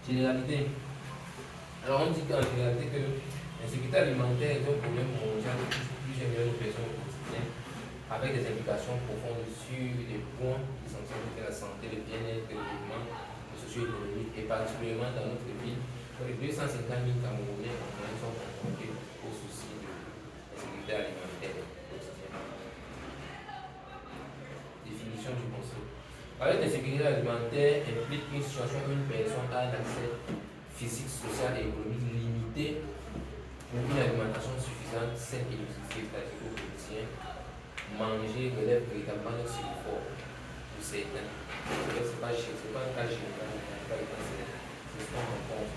Généralité. Alors on dit qu'en réalité que l'insécurité alimentaire est un problème mondial qui touche plusieurs millions de personnes au quotidien, avec des implications profondes sur des points essentiels tels que la santé, le bien-être, le développement, le socio-économique, et particulièrement dans notre ville, où les 250 000 Camerounais en moyenne sont confrontés au souci de l'insécurité alimentaire au quotidien. Définition du concept. Parler d'insécurité alimentaire implique une situation où une personne a un accès physique, social et économique limité pour une alimentation suffisante, saine et nutritive, c'est-à-dire au quotidien. Manger relève véritablement d'un effort pour certains. Ce n'est pas un cas général, c'est ce qu'on rencontre.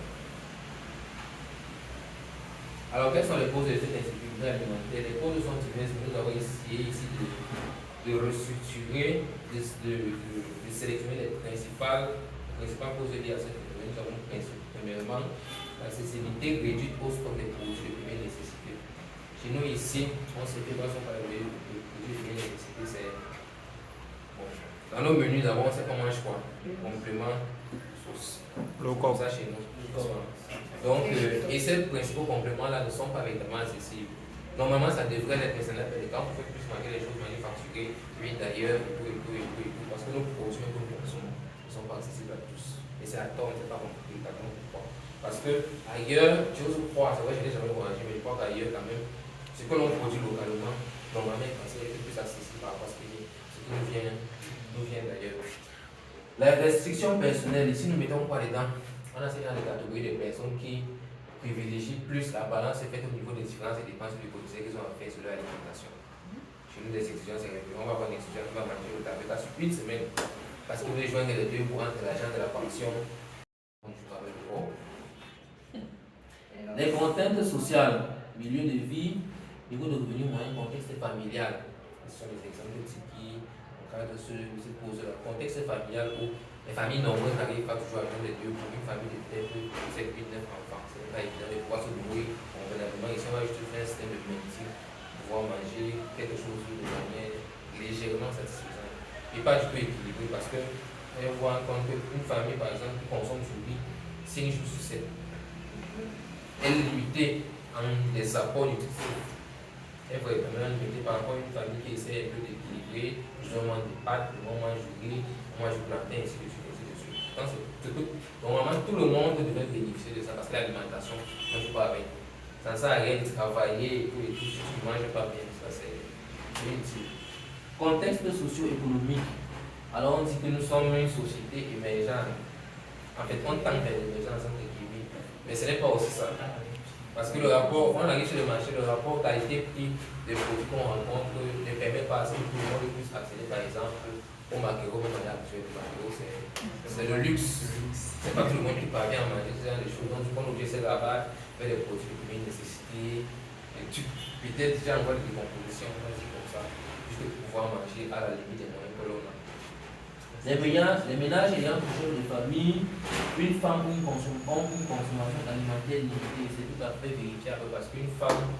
Alors, quelles sont les causes de cette insécurité alimentaire? Les causes sont diverses. Nous avons essayé ici de restructurer, de sélectionner les principales causes liées à cette phénomène. Nous avons premièrement l'accessibilité réduite au stock des produits de première nécessité. Chez nous ici, on sait que quand on parle de produits de première nécessité, c'est bon. Dans nos menus d'abord, c'est qu'on mange quoi? Complément, sauce. Comme ça chez nous. Donc, et ces principaux compléments-là ne sont pas véritablement accessibles. Normalement, ça devrait l'être, mais ça n'est pas le cas. On peut plus manger les choses manufacturées, huit d'ailleurs, et tout. Parce que nos produits que nous consommons ne sont pas accessibles à tous. Et c'est à tort, on ne sait pas exactement pourquoi. Parce que ailleurs, j'ose croire, c'est vrai, je n'ai jamais mangé, mais je crois qu'ailleurs, quand même, ce que l'on produit localement, normalement, c'est plus accessible par rapport à ce qui nous vient d'ailleurs. La restriction personnelle, ici, nous mettons quoi dedans? On a ces catégories de personnes qui privilégient plus la balance faite au niveau des différences et dépenses du quotidien qu'ils ont à faire sur leur alimentation. Chez nous, des étudiants, c'est régulier. On va avoir un étudiant qui va manger au tablette sur une semaine parce qu'il veut joindre les deux pour entre l'argent de la pension. Les contraintes sociales, milieu de vie, niveau de revenus moyen, contexte familial. Ce sont les exemples typiques en cas de ce pose le contexte familial où les familles nombreuses n'arrivent pas toujours à joindre les deux pour une famille de peut-être 7, 8, 9 enfants. Ce n'est pas évident de pouvoir se nourrir convenablement. Ici, on va juste faire un système de maintien pour pouvoir manger quelque chose de manière légèrement satisfaisante et pas du tout équilibré parce que on voit compte qu'une famille, par exemple, qui consomme du riz 5 jours sur 7, elle est limitée en des apports nutritifs. Elle est vraiment limitée par rapport à une famille qui essaie un peu d'équilibrer. Je mange des pâtes, on mange du riz, on mange du plantain, ainsi de suite. Normalement, tout le monde devrait bénéficier de ça parce que l'alimentation ne joue pas avec. Ça ne sert à rien de travailler et tout, si tu ne manges pas bien, ça c'est inutile. Contexte socio-économique. Alors on dit que nous sommes une société émergente. En fait, on tente vers l'émergence entre guillemets, mais ce n'est pas aussi ça. Parce que le rapport, on arrive sur le marché, le rapport qualité-prix des produits qu'on rencontre ne permet pas à ce que tout le monde puisse accéder, par exemple, au maquereau de manière actuelle. Le maquereau, c'est le luxe. C'est pas tout le monde qui parvient à manger ce genre de choses. Donc, on oblige ces là-bas, faire des produits de première nécessité. Peut-être déjà en voie de décomposition, on va dire comme ça, juste pour pouvoir manger à la limite des moyens que l'on a. Les ménages ayant pour chef de famille une femme ou une consommation alimentaire limitée, c'est tout à fait vérifiable parce qu'une femme,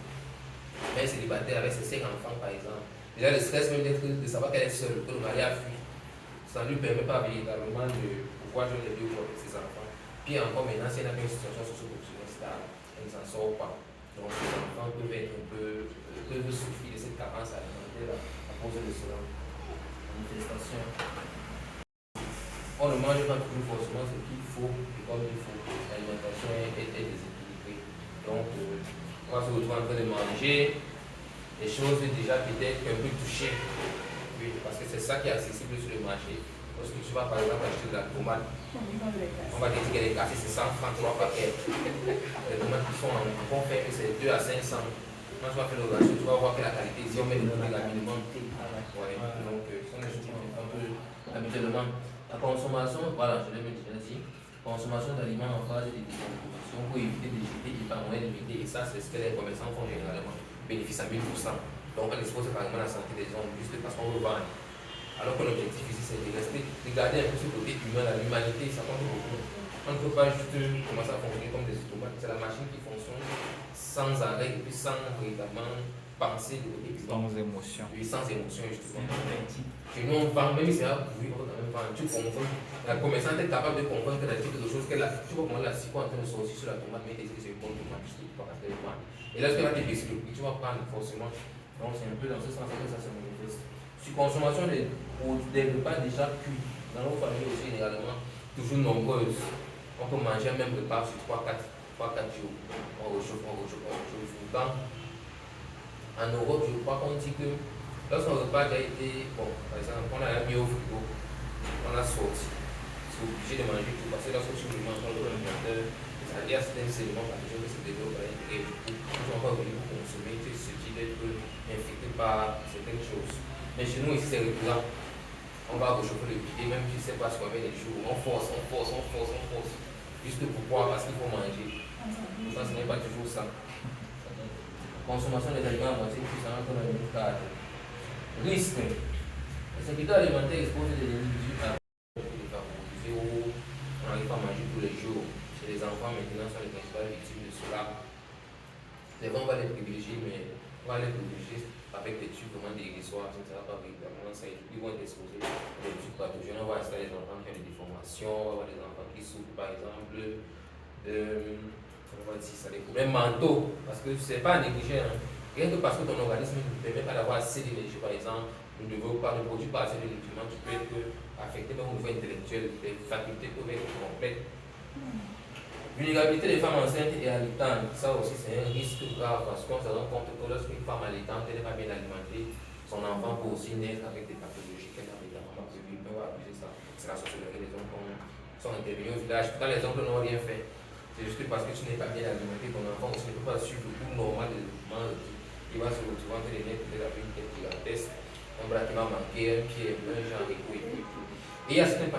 elle est célibataire avec ses 5 enfants par exemple. Déjà le stress même de savoir qu'elle est seule, que le mari a fui, ça ne lui permet pas véritablement de pouvoir jouer les deux pour avec ses enfants. Puis encore maintenant, si elle a une situation socio-culturelle stable, elle ne s'en sort pas. Donc les enfants peuvent souffrir de cette carence alimentaire à cause de cela. Manifestation. On ne mange pas toujours forcément ce qu'il faut et comme il faut. L'alimentation est déséquilibrée. Donc, on va se retrouver en train de manger des choses déjà peut-être un peu touchées. Oui, parce que c'est ça qui est accessible sur le marché. Lorsque tu vas par exemple acheter de la tomate, on va te dire qu'elle est cassée, c'est 100 francs, 3 paquets. Les tomates qui sont en bon fait, c'est 2 à 500. Quand tu vas faire le ratio, tu vas voir que la qualité, si on met le prix la minimum. Ouais, donc, ce sont des choses qui un peu habituellement. La consommation, voilà, je l'ai déjà dit, consommation d'aliments en phase de décomposition pour éviter de jeter et par moyen limité. Et ça, c'est ce que les commerçants font généralement. Bénéfice à 1000%. Donc, on expose carrément la santé des gens juste parce qu'on veut vendre. Alors que l'objectif ici, c'est de garder un peu ce côté humain, l'humanité, ça compte beaucoup. On ne peut pas juste commencer à fonctionner comme des automates. C'est la machine qui fonctionne sans arrêt et puis sans véritablement pensée de sans émotion. Oui, sans émotion, justement. Et nous, on vend, même si c'est un bruit, on va quand même vendre. Tu comprends. La commerçante est capable de comprendre que la type de choses qu'elle a. Tu vois comment la psycho en train de sortir sur la tomate, mais elle dit que c'est une bonne tomate, je ne sais pas parce qu'elle est bonne. Et là, ce qu'elle va te baisser le prix, tu vas prendre forcément. Donc, c'est un peu dans ce sens que ça se manifeste. Sur consommation des repas déjà cuits, dans nos familles aussi, généralement, toujours nombreuses. On peut manger un même repas sur 3-4 jours. On rechauffe. Donc, en Europe, je crois qu'on dit que lorsqu'un repas a été, bon, par exemple, on a mis au frigo, on a sorti, c'est obligé de manger tout parce que lorsque tu le manges dans l'alimentaire, il y a certains éléments par exemple que c'est développé et du coup, tu ne vas pas venir pour consommer, tu es susceptible d'être infecté par certaines choses. Mais chez nous, ici, c'est récurrent. On va rechauffer le pied, même si je ne sais pas ce qu'on met les jours, on force. Juste pourquoi? Parce qu'il faut manger. Ça, ce n'est pas toujours ça. Consommation des aliments à moitié cuits, ça rentre dans le même cadre. Risque. Les secteurs alimentaires exposent des individus à on n'arrive pas à manger tous les jours. Chez les enfants, maintenant, sont les principales victimes de cela. Les gens, on va les privilégier, mais on va les privilégier avec des tubes vraiment dérisoires, ça ne sera pas véritablement ça. Ils vont être exposés à des tubes pathogènes. On va installer des enfants qui ont des déformations, on va avoir des enfants qui souffrent, par exemple, on va dire ça, des problèmes mentaux, parce que ce n'est pas à négliger. Hein. Rien que parce que ton organisme ne permet pas d'avoir assez d'énergie, par exemple, ne produit pas assez de nutriments, tu peux être affecté même au niveau intellectuel, les facultés peuvent être complètes. Vulnérabilité des femmes enceintes et allaitantes, ça aussi c'est un risque grave parce qu'on se rend compte que lorsqu'une femme allaitante n'est pas bien alimentée, son enfant peut aussi naître avec des pathologies qu'elle n'avait pas prévues. On va abuser ça. C'est la sociologie des hommes qui sont intervenus au village. Pourtant, les hommes n'ont rien fait. C'est juste parce que tu n'es pas bien alimenté, ton enfant aussi ne peut pas suivre le cours normal de développement. Il va se retrouver entre les nez peut-être avec une tête gigantesque, un bras qui va manquer, un pied, un genre et tout. Et il y a certains